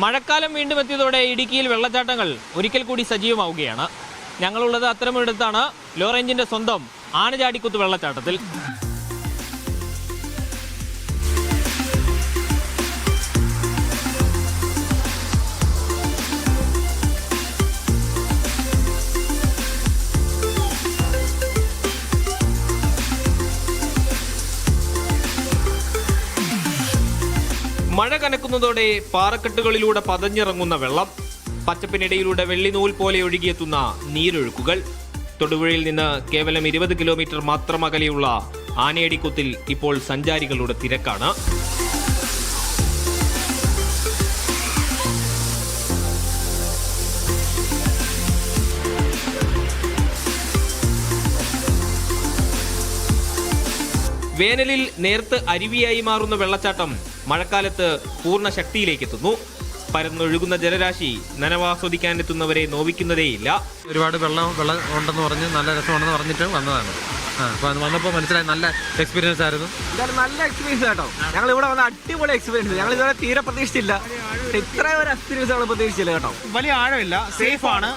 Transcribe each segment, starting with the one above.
മഴക്കാലം വീണ്ടും എത്തിയതോടെ ഇടുക്കിയിൽ വെള്ളച്ചാട്ടങ്ങൾ ഒരിക്കൽ കൂടി സജീവമാവുകയാണ്. ഞങ്ങളുള്ളത് അത്തരമൊരിടത്താണ്, ലോ റേഞ്ചിന്റെ സ്വന്തം ആനചാടിക്കുത്ത് വെള്ളച്ചാട്ടത്തിൽ. മഴ കനക്കുന്നതോടെ പാറക്കെട്ടുകളിലൂടെ പതഞ്ഞിറങ്ങുന്ന വെള്ളം, പച്ചപ്പിനിടയിലൂടെ വെള്ളിനൂൽ പോലെ ഒഴുകിയെത്തുന്ന നീരൊഴുക്കുകൾ. തൊടുപുഴയിൽ നിന്ന് കേവലം 20 കിലോമീറ്റർ മാത്രം അകലെയുള്ള ആനയടിക്കുത്തിൽ ഇപ്പോൾ സഞ്ചാരികളുടെ തിരക്കാണ്. വേനലിൽ നേർത്ത് അരുവിയായി മാറുന്ന വെള്ളച്ചാട്ടം മഴക്കാലത്ത് പൂർണ്ണ ശക്തിയിലേക്ക് എത്തുന്നു. പരന്നൊഴുകുന്ന ജലരാശി നനവാസ്വദിക്കാനെത്തുന്നവരെ നോവിക്കുന്നതേയില്ല. ഒരുപാട് വെള്ളം ഉണ്ടെന്ന് പറഞ്ഞ് നല്ല രസമാണെന്ന് പറഞ്ഞിട്ട് വന്നതാണ്. അപ്പോൾ വന്നപ്പോൾ മനസ്സിലായി, നല്ല എക്സ്പീരിയൻസ് ആയിരുന്നു. നല്ല എക്സ്പീരിയൻസ് കേട്ടോ. ഞങ്ങൾ ഇവിടെ വന്ന അടിപൊളി എക്സ്പീരിയൻസ്. ഞങ്ങൾ ഇതുവരെ തീരെ പ്രതീക്ഷിച്ചില്ല, ഇത്രയും ഒരു എക്സ്പീരിയൻസ് നമ്മൾ പ്രതീക്ഷിച്ചില്ല കേട്ടോ. വലിയ ആഴമില്ല, സേഫ് ആണ്,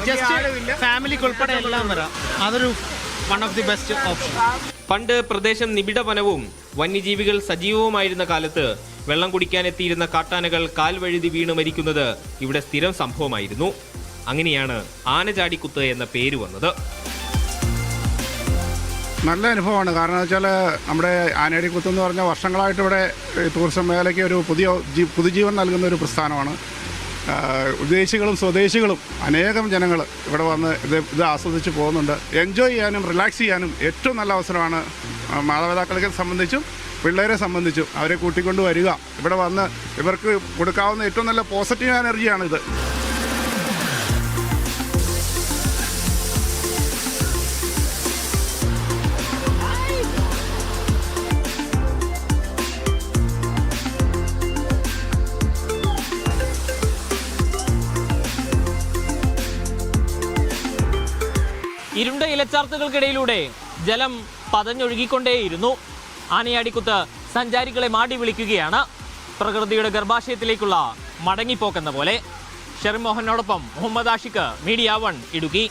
ജസ്റ്റ് ഫാമിലിക്ക് ഉൾപ്പെടെ എല്ലാം വരാം. അതൊരു one of the best option. പണ്ട് പ്രദേശം നിബിഡ വനവും വന്യജീവികൾ സജീവവുമായിരുന്ന കാലത്ത് വെള്ളം കുടിക്കാനെത്തിയിരുന്ന കാട്ടാനകൾ കാൽവഴുതി വീണ് മരിക്കുന്നത് ഇവിടെ സ്ഥിരം സംഭവമായിരുന്നു. അങ്ങനെയാണ് ആനചാടിക്കുത്ത് എന്ന പേര് വന്നത്. നല്ല അനുഭവമാണ്. കാരണം എന്ന് വെച്ചാൽ നമ്മുടെ ആനയടിക്കുത്ത് എന്ന് പറഞ്ഞാൽ വർഷങ്ങളായിട്ട് ഇവിടെ ടൂറിസം മേഖലയ്ക്ക് ഒരു പുതുജീവൻ നൽകുന്ന ഒരു പ്രസ്ഥാനമാണ്. വിദേശികളും സ്വദേശികളും അനേകം ജനങ്ങൾ ഇവിടെ വന്ന് ഇത് ആസ്വദിച്ച് പോകുന്നുണ്ട്. എൻജോയ് ചെയ്യാനും റിലാക്സ് ചെയ്യാനും ഏറ്റവും നല്ല അവസരമാണ്. മാതാപിതാക്കളെ സംബന്ധിച്ചും പിള്ളേരെ സംബന്ധിച്ചും അവരെ കൂട്ടിക്കൊണ്ട് വരിക, ഇവിടെ വന്ന് ഇവർക്ക് കൊടുക്കാവുന്ന ഏറ്റവും നല്ല പോസിറ്റീവ് എനർജിയാണിത്. ഇരുണ്ട ഇലച്ചാർത്തുകൾക്കിടയിലൂടെ ജലം പതഞ്ഞൊഴുകിക്കൊണ്ടേയിരുന്നു. ആനയാടിക്കുത്ത് സഞ്ചാരികളെ മാടി വിളിക്കുകയാണ്. പ്രകൃതിയുടെ ഗർഭാശയത്തിലേക്കുള്ള മടങ്ങിപ്പോക്കെന്ന പോലെ. ഷെറിൻ മോഹനോടൊപ്പം മുഹമ്മദ് ആഷിഖ്, മീഡിയ 1 ഇടുക്കി.